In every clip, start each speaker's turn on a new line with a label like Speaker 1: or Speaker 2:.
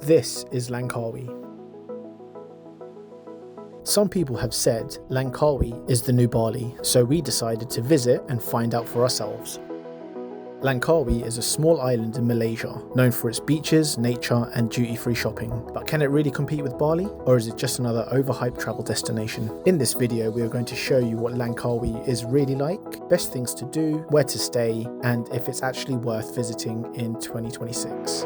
Speaker 1: This is Langkawi. Some people have said Langkawi is the new Bali, so we decided to visit and find out for ourselves. Langkawi is a small island in Malaysia, known for its beaches, nature and duty-free shopping. But can it really compete with Bali? Or is it just another overhyped travel destination? In this video, we are going to show you what Langkawi is really like, best things to do, where to stay, and if it's actually worth visiting in 2026.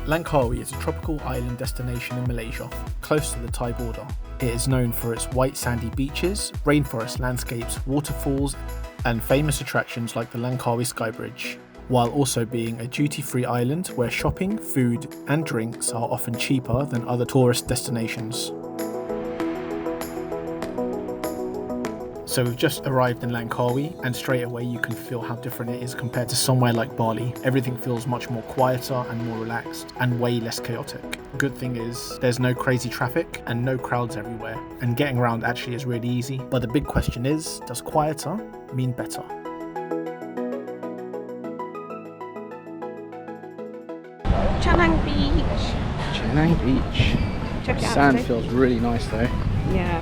Speaker 1: Langkawi is a tropical island destination in Malaysia, close to the Thai border. It is known for its white sandy beaches, rainforest landscapes, waterfalls, and famous attractions like the Langkawi Sky Bridge, while also being a duty-free island where shopping, food, and drinks are often cheaper than other tourist destinations. So we've just arrived in Langkawi, and straight away you can feel how different it is compared to somewhere like Bali. Everything feels much more quieter and more relaxed and way less chaotic. Good thing is there's no crazy traffic and no crowds everywhere, and getting around actually is really easy. But the big question is, does quieter mean better?
Speaker 2: Cenang Beach.
Speaker 3: Cenang Beach.
Speaker 2: Check it out.
Speaker 3: Sand feels really nice though.
Speaker 2: Yeah.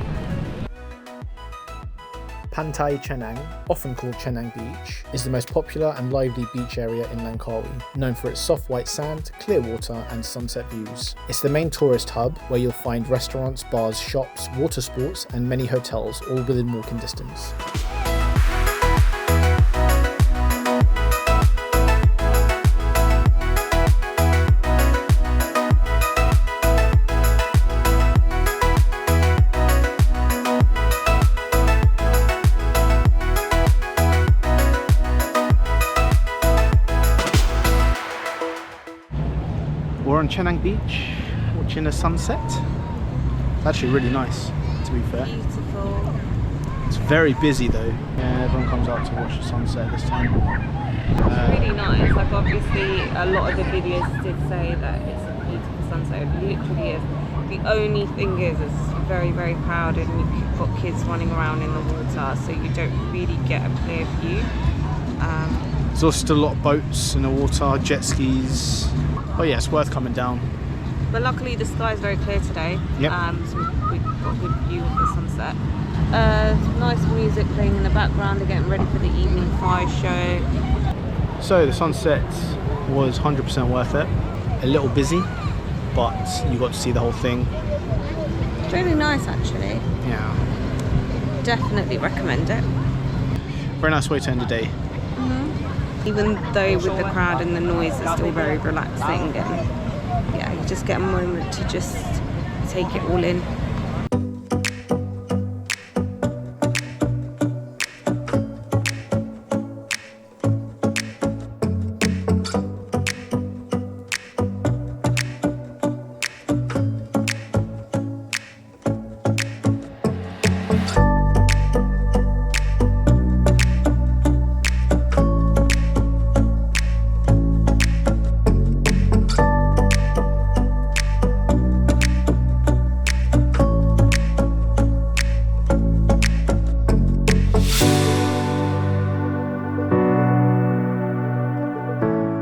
Speaker 1: Pantai Cenang, often called Cenang Beach, is the most popular and lively beach area in Langkawi, known for its soft white sand, clear water and sunset views. It's the main tourist hub where you'll find restaurants, bars, shops, water sports and many hotels, all within walking distance.
Speaker 3: We're on Cenang Beach, watching the sunset. It's actually really nice, to be fair.
Speaker 2: Beautiful.
Speaker 3: It's very busy though. Yeah, everyone comes out to watch the sunset this time.
Speaker 2: It's really nice. Like obviously a lot of the videos did say that it's a beautiful sunset. It literally is. The only thing is it's very, very crowded and you've got kids running around in the water, so you don't really get a clear view.
Speaker 3: There's also still a lot of boats in the water, jet skis. Oh yeah, it's worth coming down.
Speaker 2: But luckily the sky is very clear today.
Speaker 3: Yep.
Speaker 2: So we've got a good view of the sunset. Nice music playing in the background. They're getting ready for the evening fire show.
Speaker 3: So the sunset was 100% worth it. A little busy, but you got to see the whole thing.
Speaker 2: It's really nice actually.
Speaker 3: Yeah.
Speaker 2: Definitely recommend it.
Speaker 3: Very nice way to end the day.
Speaker 2: Even though with the crowd and the noise, it's still very relaxing, and yeah, you just get a moment to just take it all in.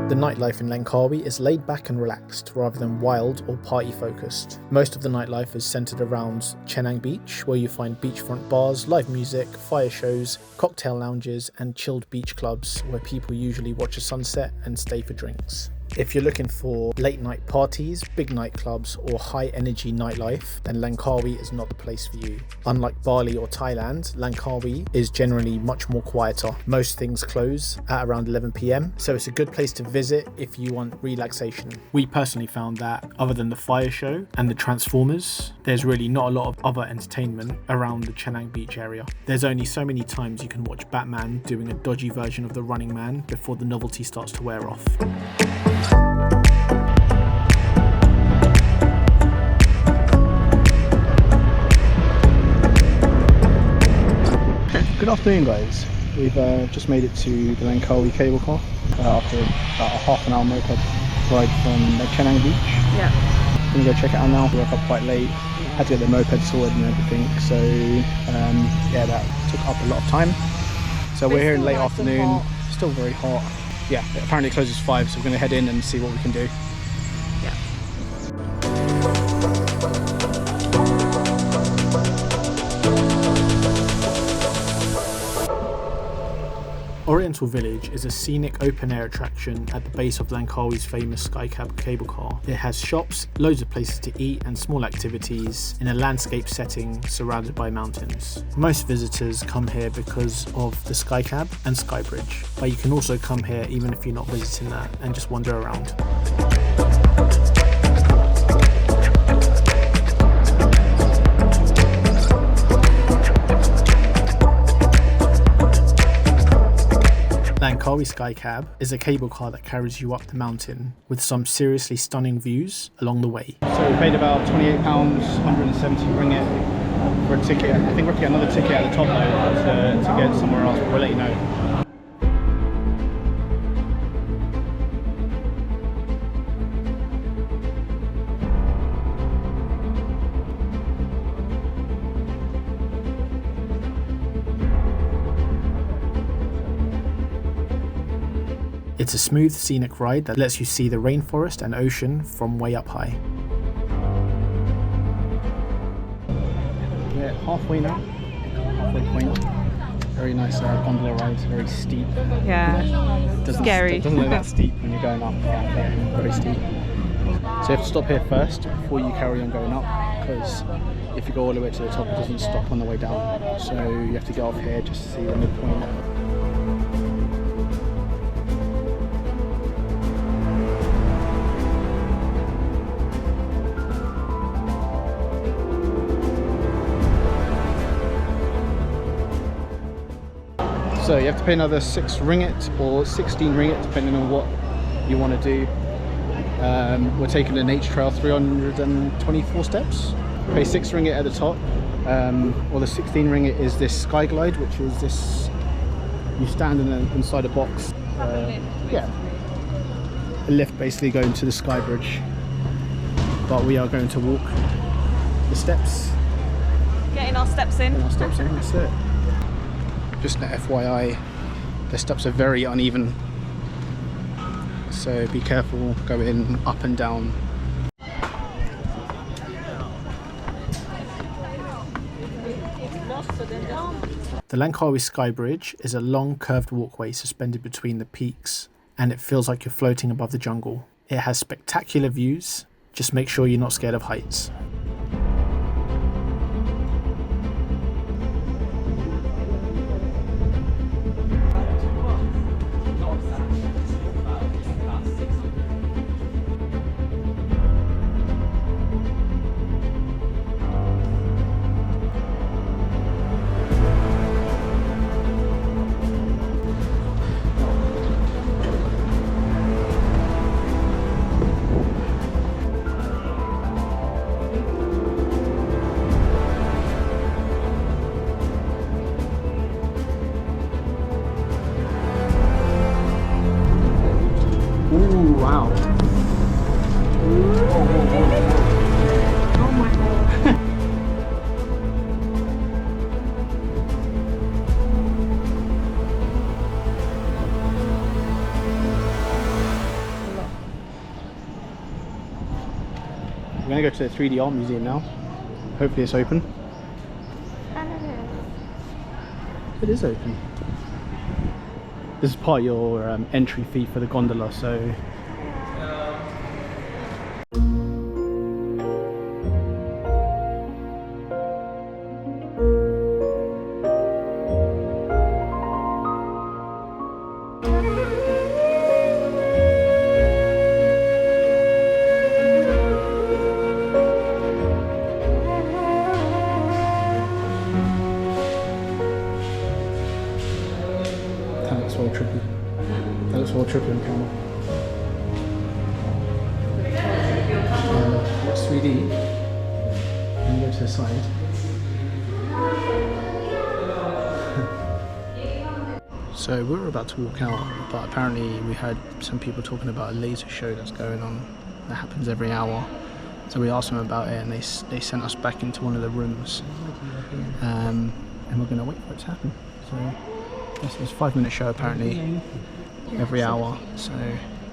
Speaker 1: The nightlife in Langkawi is laid back and relaxed rather than wild or party focused. Most of the nightlife is centered around Cenang Beach, where you find beachfront bars, live music, fire shows, cocktail lounges and chilled beach clubs where people usually watch a sunset and stay for drinks. If you're looking for late night parties, big nightclubs or high energy nightlife, then Langkawi is not the place for you. Unlike Bali or Thailand, Langkawi is generally much more quieter. Most things close at around 11 PM, so it's a good place to visit if you want relaxation. We personally found that other than the fire show and the Transformers, there's really not a lot of other entertainment around the Cenang Beach area. There's only so many times you can watch Batman doing a dodgy version of the Running Man before the novelty starts to wear off.
Speaker 3: Good afternoon, guys. We've just made it to the Langkawi cable car after about a half an hour moped ride from Cenang Beach.
Speaker 2: Yeah.
Speaker 3: Gonna go check it out now. We woke up quite late, had to get the moped sorted and everything, so yeah, that took up a lot of time. So we're here in late afternoon, still very hot. Yeah, apparently it closes 5, so we're gonna head in and see what we can do.
Speaker 2: Yeah.
Speaker 1: Oriental Village is a scenic open-air attraction at the base of Langkawi's famous Skycab cable car. It has shops, loads of places to eat and small activities in a landscape setting surrounded by mountains. Most visitors come here because of the Skycab and Sky Bridge, but you can also come here even if you're not visiting that and just wander around. Langkawi Sky Cab is a cable car that carries you up the mountain with some seriously stunning views along the way.
Speaker 3: So we paid about £28, 170 ringgit for a ticket. I think we're going to get another ticket at the top though to get somewhere else, but we'll let you know.
Speaker 1: It's a smooth, scenic ride that lets you see the rainforest and ocean from way up high.
Speaker 3: We're halfway now, halfway point. Very nice gondola ride, very steep.
Speaker 2: Yeah. Scary.
Speaker 3: It doesn't look that steep when you're going up, yeah, very steep. So you have to stop here first before you carry on going up, because if you go all the way to the top, it doesn't stop on the way down. So you have to get off here just to see the midpoint. So you have to pay another 6 ringgit or 16 ringgit depending on what you want to do. We're taking the nature trail 324 steps. Pay 6 ringgit at the top, or the 16 ringgit is this sky glide, which is this, you stand inside a box. Yeah, a lift basically going to the Sky Bridge. But we are going to walk the steps.
Speaker 2: Getting our steps in.
Speaker 3: That's it. Just an FYI, the steps are very uneven, so be careful going up and down.
Speaker 1: The Langkawi Sky Bridge is a long curved walkway suspended between the peaks, and it feels like you're floating above the jungle. It has spectacular views, just make sure you're not scared of heights.
Speaker 3: Ooh, wow.
Speaker 2: Oh my god.
Speaker 3: We're going to go to the 3D art museum now. Hopefully it's open. It is open. This is part of your entry fee for the gondola, so that looks all trippy on camera. It's 3D. And go to the side. So we were about to walk out, but apparently we heard some people talking about a laser show that's going on that happens every hour. So we asked them about it, and they sent us back into one of the rooms, and we're going to wait for it to happen. So it's a 5-minute show apparently every hour. So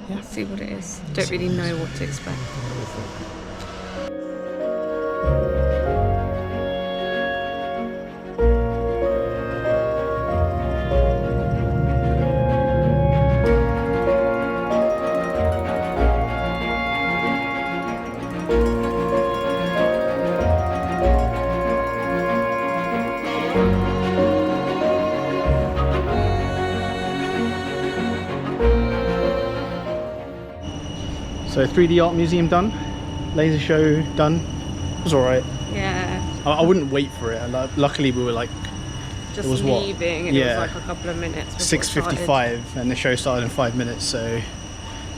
Speaker 3: yeah,
Speaker 2: see what it is. Don't really know what to expect.
Speaker 3: So 3D art museum done, laser show done. It was alright.
Speaker 2: Yeah.
Speaker 3: I wouldn't wait for it. Luckily we were like,
Speaker 2: just
Speaker 3: it was
Speaker 2: leaving, and it was like a couple of minutes.
Speaker 3: 6:55, and the show started in 5 minutes. So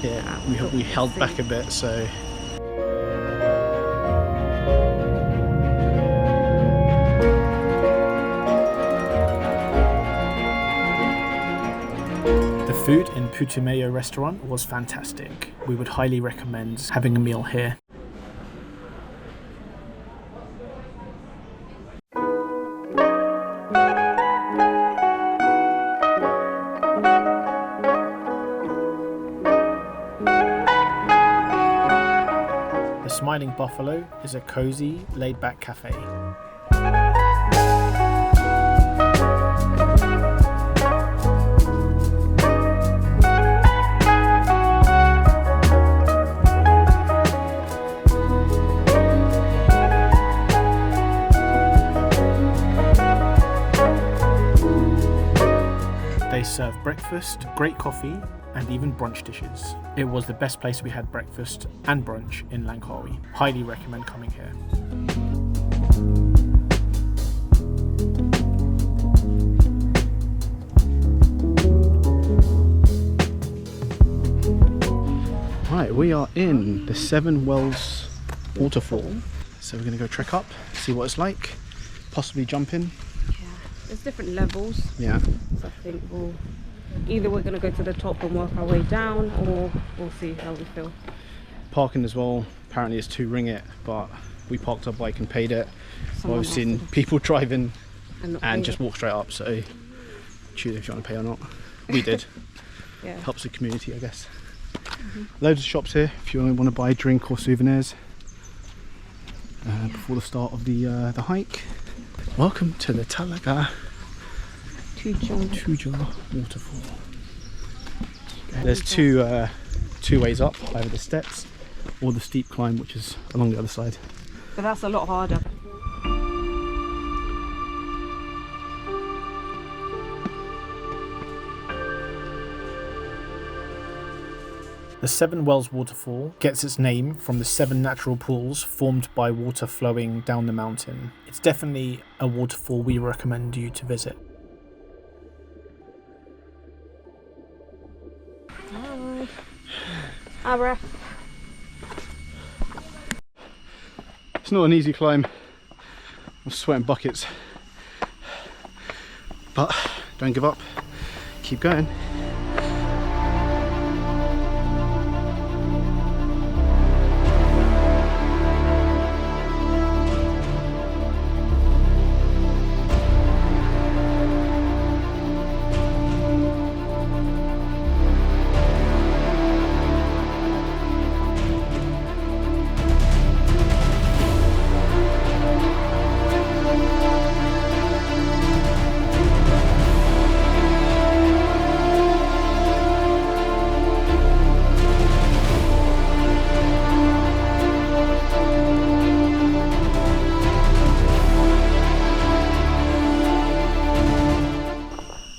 Speaker 3: yeah, we held back a bit. So.
Speaker 1: The food in Putomayo Restaurant was fantastic. We would highly recommend having a meal here. The Smiling Buffalo is a cozy, laid-back cafe. They serve breakfast, great coffee, and even brunch dishes. It was the best place we had breakfast and brunch in Langkawi. Highly recommend coming here.
Speaker 3: Right, we are in the 7 Wells Waterfall. So we're going to go trek up, see what it's like, possibly jump in.
Speaker 2: There's different levels.
Speaker 3: Yeah.
Speaker 2: So I think we're going to go to the top and work our way down, or we'll see how we feel.
Speaker 3: Parking as well. Apparently it's 2 ringgit, but we parked our bike and paid it.
Speaker 2: Someone
Speaker 3: I've seen people driving and just
Speaker 2: it.
Speaker 3: walk straight up. So choose if you want to pay or not. We did.
Speaker 2: Yeah.
Speaker 3: Helps the community, I guess. Loads of shops here if you want to buy drink or souvenirs before the start of the hike. Welcome to the Talaga Tuja Waterfall. There's two ways up, either the steps or the steep climb, which is along the other side.
Speaker 2: But that's a lot harder.
Speaker 1: The 7 Wells Waterfall gets its name from the 7 natural pools formed by water flowing down the mountain. It's definitely a waterfall we recommend you to visit.
Speaker 3: It's not an easy climb. I'm sweating buckets. But don't give up. Keep going.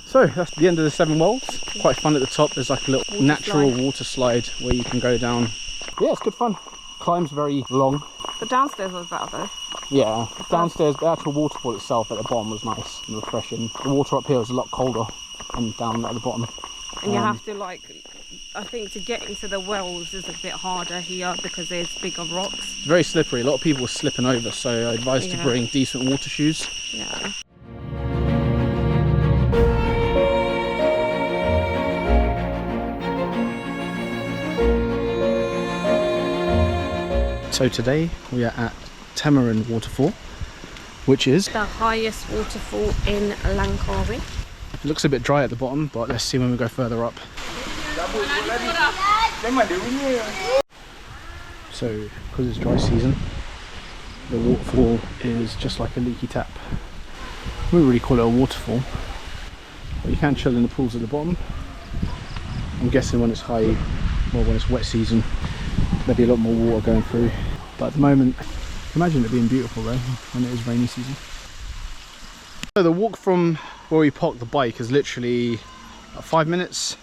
Speaker 3: So that's the end of the 7 Wells. Quite fun at the top. There's like a little natural water slide where you can go down. Yeah, it's good fun. Climb's very long.
Speaker 2: The downstairs was better though.
Speaker 3: Yeah, downstairs, the actual waterfall itself at the bottom was nice and refreshing. The water up here was a lot colder and down at the bottom.
Speaker 2: And you have to I think to get into the wells is a bit harder here because there's bigger rocks.
Speaker 3: It's very slippery. A lot of people were slipping over, so I advise to bring decent water shoes.
Speaker 2: Yeah.
Speaker 3: So today we are at Temurun Waterfall, which is
Speaker 2: the highest waterfall in Langkawi.
Speaker 3: It looks a bit dry at the bottom, but let's see when we go further up. So, because it's dry season, the waterfall is just like a leaky tap. We wouldn't really call it a waterfall, but you can chill in the pools at the bottom. I'm guessing when it's high, well, when it's wet season, there'll be a lot more water going through. But at the moment, imagine it being beautiful though when it is rainy season. So the walk from where we parked the bike is literally about 5 minutes.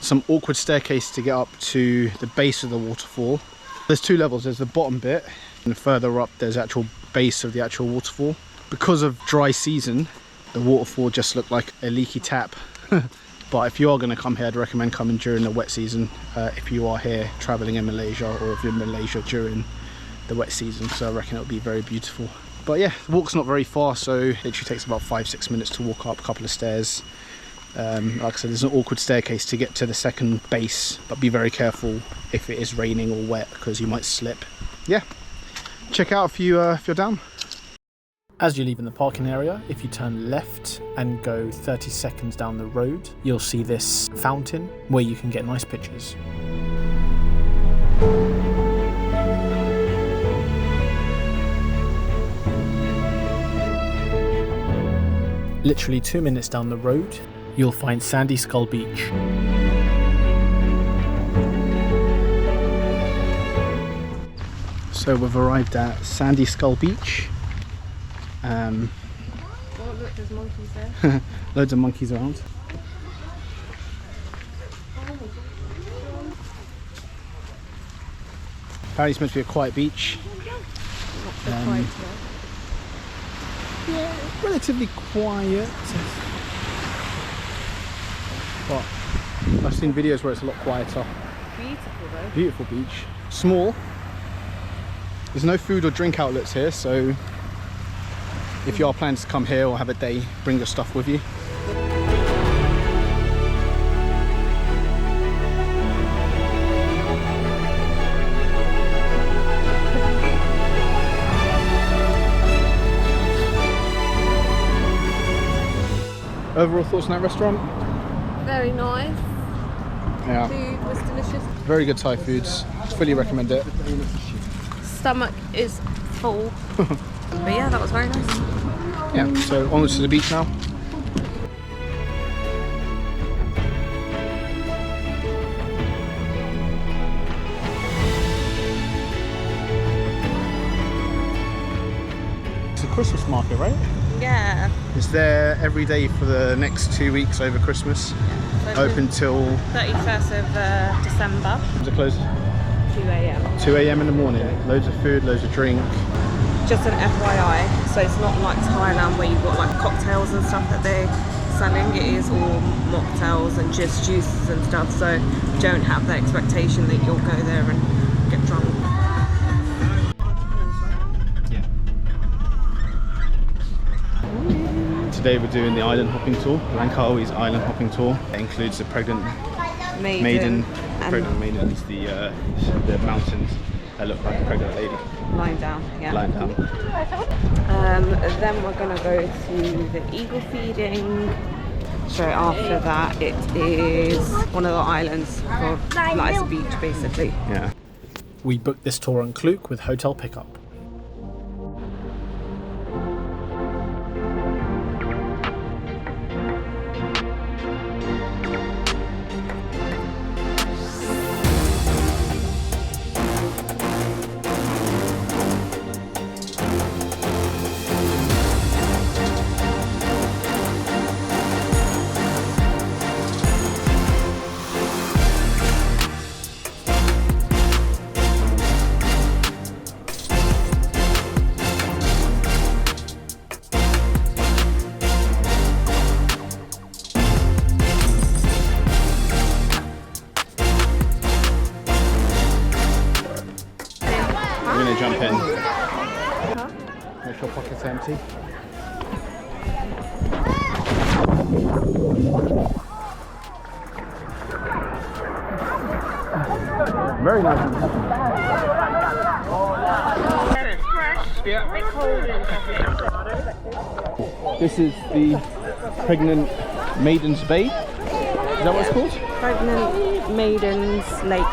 Speaker 3: Some awkward staircase to get up to the base of the waterfall. There's two levels. There's the bottom bit, and further up there's the actual base of the actual waterfall. Because of dry season, the waterfall just looked like a leaky tap. But if you are going to come here, I'd recommend coming during the wet season if you are here traveling in Malaysia, or if you're in Malaysia during the wet season, so I reckon it'll be very beautiful. But yeah, the walk's not very far, so it literally takes about 5-6 minutes to walk up a couple of stairs. Like I said, there's an awkward staircase to get to the second base, but be very careful if it is raining or wet because you might slip. Yeah, check out if you're down.
Speaker 1: As you're leaving the parking area, if you turn left and go 30 seconds down the road, you'll see this fountain where you can get nice pictures. Literally 2 minutes down the road, you'll find Sandy Skull Beach.
Speaker 3: So we've arrived at Sandy Skull Beach.
Speaker 2: Oh look, there's monkeys there.
Speaker 3: Loads of monkeys around. Apparently it's meant to be a quiet beach.
Speaker 2: Not so quiet today.
Speaker 3: Yeah, relatively quiet. But I've seen videos where it's a lot quieter.
Speaker 2: Beautiful though.
Speaker 3: Beautiful beach. Small. There's no food or drink outlets here, so if you are planning to come here or have a day, bring your stuff with you. Overall thoughts on that restaurant?
Speaker 2: Very nice.
Speaker 3: Yeah.
Speaker 2: Food was delicious.
Speaker 3: Very good Thai foods. Fully recommend it.
Speaker 2: Stomach is full. But yeah, that was very nice.
Speaker 3: Yeah, so onwards to the beach now. It's a Christmas market, right?
Speaker 2: Yeah.
Speaker 3: It's there every day for the next 2 weeks over Christmas.
Speaker 2: So
Speaker 3: Open till
Speaker 2: 31st of December.
Speaker 3: Is it closed?
Speaker 2: 2 a.m.
Speaker 3: 2 a.m. in the morning. Loads of food, loads of drink.
Speaker 2: Just an FYI, so it's not like Thailand where you've got like cocktails and stuff that they're selling. It is all mocktails and just juices and stuff, so don't have the expectation that you'll go there and get drunk.
Speaker 3: Today we're doing the island hopping tour, Langkawi's island hopping tour. It includes the pregnant maiden, pregnant maidens, the mountains that look like a pregnant lady.
Speaker 2: Lying down, yeah.
Speaker 3: Lying down.
Speaker 2: Then we're gonna go to the eagle feeding. So after that, it is one of the islands called Laksa Beach, basically.
Speaker 3: Yeah.
Speaker 1: We booked this tour on Klook with hotel pickup.
Speaker 3: Jump in. Make sure pockets are empty. Very nice. This is the Pregnant Maiden's Bay. Is that what it's called?
Speaker 2: Pregnant Maiden's Lake.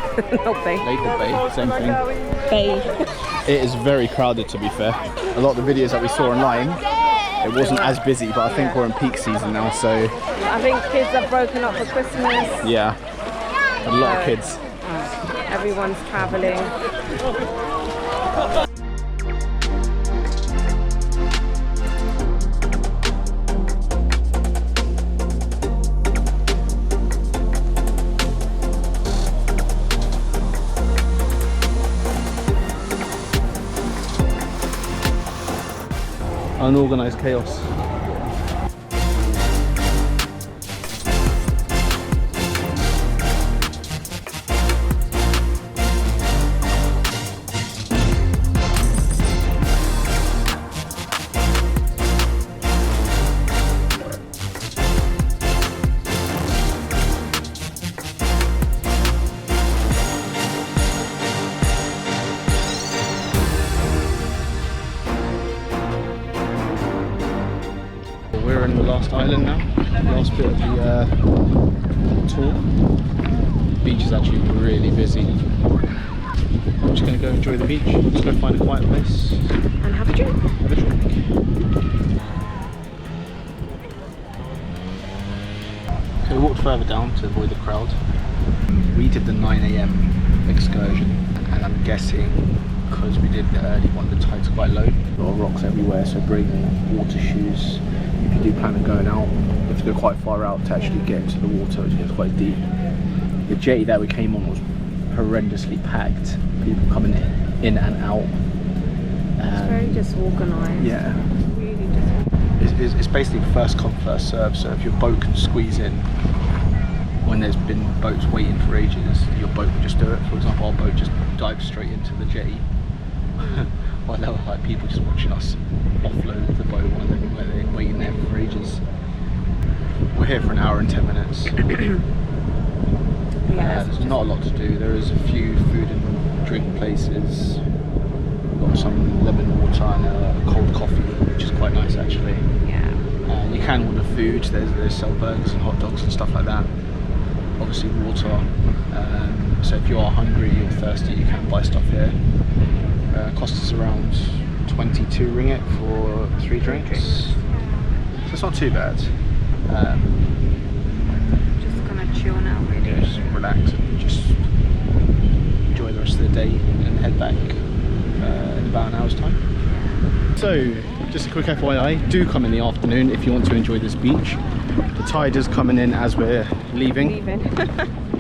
Speaker 2: Not Bay.
Speaker 3: Lake or Bay, same thing.
Speaker 2: Bay.
Speaker 3: It is very crowded, to be fair. A lot of the videos that we saw online, it wasn't as busy, but I think we're in peak season now, so...
Speaker 2: I think kids have broken up for Christmas.
Speaker 3: Yeah, a lot of kids.
Speaker 2: Everyone's travelling.
Speaker 3: Unorganised chaos. We're in the last island now, last bit of the tour. The beach is actually really busy. We're just going to go enjoy the beach. Let's go find a quiet place.
Speaker 2: And have a drink.
Speaker 3: Have a drink. So we walked further down to avoid the crowd. We did the 9 AM excursion, and I'm guessing because we did the early one, the tide's quite low. A lot of rocks everywhere, so bring water shoes. If you do plan on going out, you have to go quite far out to actually get into the water, which gets quite deep. The jetty that we came on was horrendously packed. People coming in and out.
Speaker 2: It's very disorganised.
Speaker 3: Yeah.
Speaker 2: Really disorganised.
Speaker 3: It's basically first come, first serve. So if your boat can squeeze in when there's been boats waiting for ages, your boat will just do it. For example, our boat just dived straight into the jetty. While there were like people just watching us offload the boat while they're waiting there for ages. We're here for an hour and 10 minutes. There's not a lot to do. There is a few food and drink places. We've got some lemon water and a cold coffee, which is quite nice actually.
Speaker 2: Yeah.
Speaker 3: You can order food. They sell burgers and hot dogs and stuff like that. Obviously water. So if you are hungry or thirsty, you can buy stuff here. Costs us around 22 ringgit for 3 drinks. So it's not too bad.
Speaker 2: Just gonna chill now, really.
Speaker 3: Yeah, just relax and just enjoy the rest of the day and head back in about an hour's time. So, just a quick FYI, do come in the afternoon if you want to enjoy this beach. The tide is coming in as we're leaving.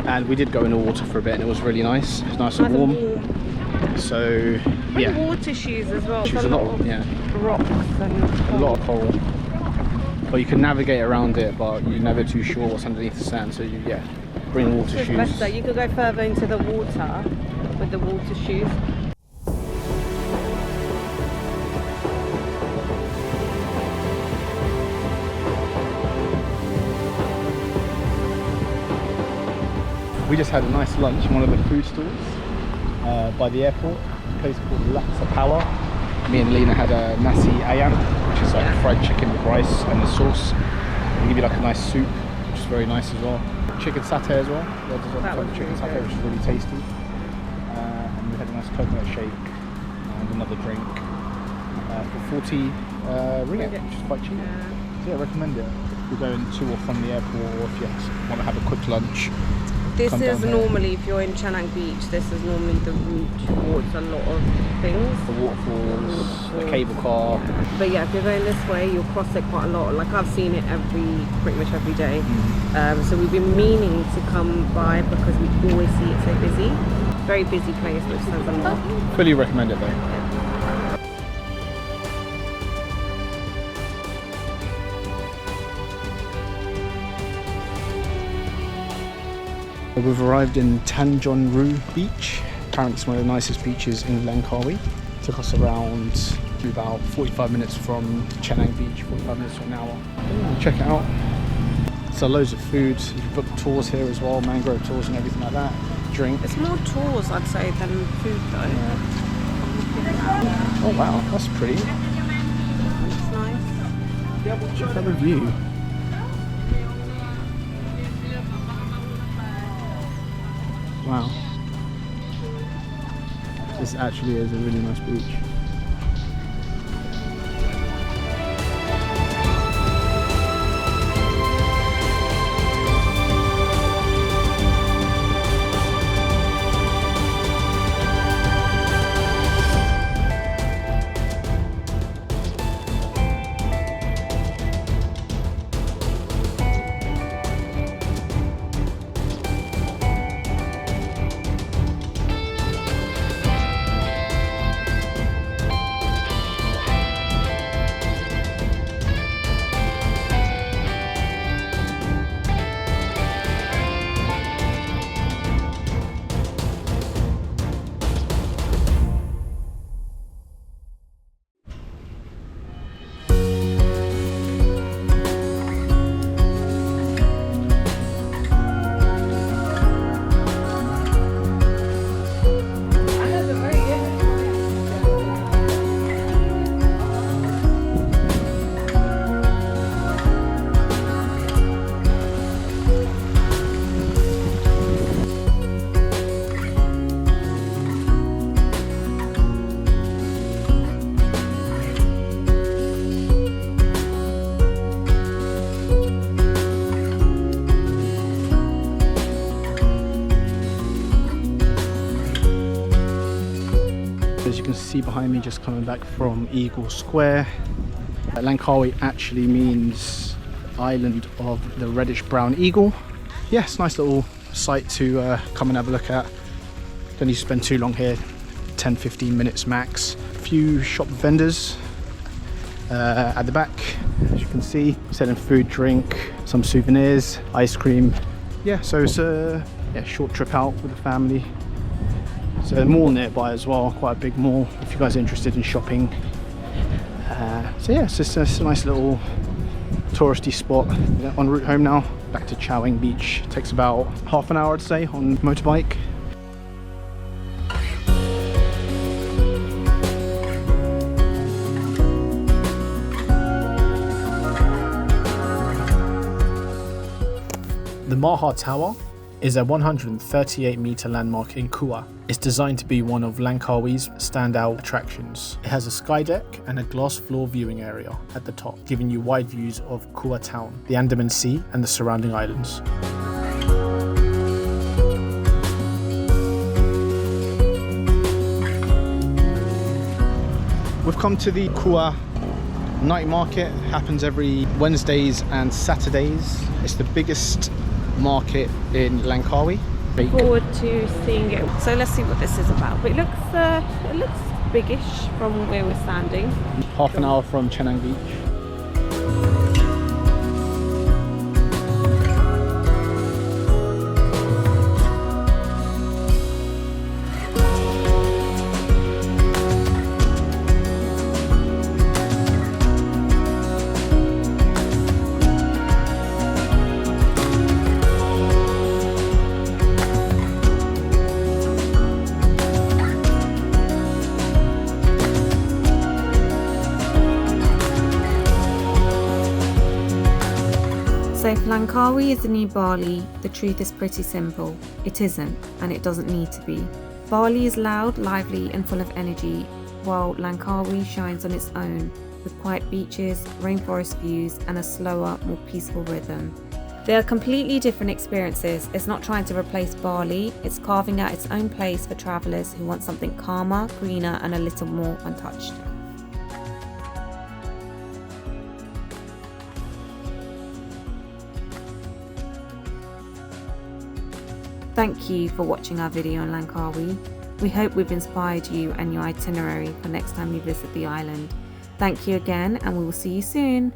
Speaker 3: And we did go in the water for a bit and it was really nice. It's nice and warm. So, yeah.
Speaker 2: Bring water shoes as well.
Speaker 3: There's a lot of
Speaker 2: rocks and
Speaker 3: a lot of coral. But you can navigate around it, but you're never too sure what's underneath the sand. So, bring water shoes.
Speaker 2: Better. You could go further into the water with the water shoes.
Speaker 3: We just had a nice lunch in one of the food stalls by the airport, a place called Laksa Power. Me and Lena had a nasi ayam, which is like fried chicken with rice and the sauce. They give you like a nice soup, which is very nice as well. Chicken satay as well.
Speaker 2: That was
Speaker 3: chicken satay, which is really tasty. And we had a nice coconut shake and another drink for 40 ringgit, which is quite cheap. So yeah, I recommend it. If you're going to or from the airport, or if you want to have a quick lunch.
Speaker 2: This is normally, if you're in Cenang Beach, this is normally the route towards a lot of things.
Speaker 3: The waterfalls, the cable car.
Speaker 2: But yeah, if you're going this way, you'll cross it quite a lot. Like I've seen it pretty much every day. So we've been meaning to come by because we always see it so busy. Very busy place, which says a lot.
Speaker 3: Fully recommend it though.
Speaker 2: Yeah.
Speaker 3: We've arrived in Tanjung Rhu Beach. Apparently it's one of the nicest beaches in Langkawi. Took us around about 45 minutes from Cenang Beach, 45 minutes to an hour. Check it out. So loads of food. You can book tours here as well, mangrove tours and everything like that. Drink.
Speaker 2: It's more tours, I'd say, than food though.
Speaker 3: Yeah. Oh wow, that's pretty.
Speaker 2: It's nice.
Speaker 3: Check out the view. Wow. This actually is a really nice beach. As you can see behind me, just coming back from Eagle Square. Langkawi actually means island of the reddish brown eagle. Yes, nice little site to come and have a look at. Don't need to spend too long here, 10-15 minutes max. A few shop vendors at the back, as you can see, selling food, drink, some souvenirs, ice cream. Yeah, so it's a short trip out with the family. So a mall nearby as well, quite a big mall if you guys are interested in shopping. So yeah, it's just a nice little touristy spot. En route home now, back to Cenang Beach. Takes about half an hour I'd say on motorbike.
Speaker 1: The MAHA Tower is a 138-metre landmark in Kuah. It's designed to be one of Langkawi's standout attractions. It has a sky deck and a glass floor viewing area at the top, giving you wide views of Kuah town, the Andaman Sea and the surrounding islands.
Speaker 3: We've come to the Kuah night market. It happens every Wednesdays and Saturdays. It's the biggest market in Langkawi.
Speaker 2: Forward to seeing it. So let's see what this is about. But it looks biggish from where we're standing.
Speaker 3: Half an hour from Cenang Beach.
Speaker 2: So if Langkawi is the new Bali, the truth is pretty simple. It isn't, and it doesn't need to be. Bali is loud, lively and full of energy, while Langkawi shines on its own, with quiet beaches, rainforest views and a slower, more peaceful rhythm. They are completely different experiences. It's not trying to replace Bali, it's carving out its own place for travellers who want something calmer, greener and a little more untouched. Thank you for watching our video on Langkawi. We hope we've inspired you and your itinerary for next time you visit the island. Thank you again and we will see you soon.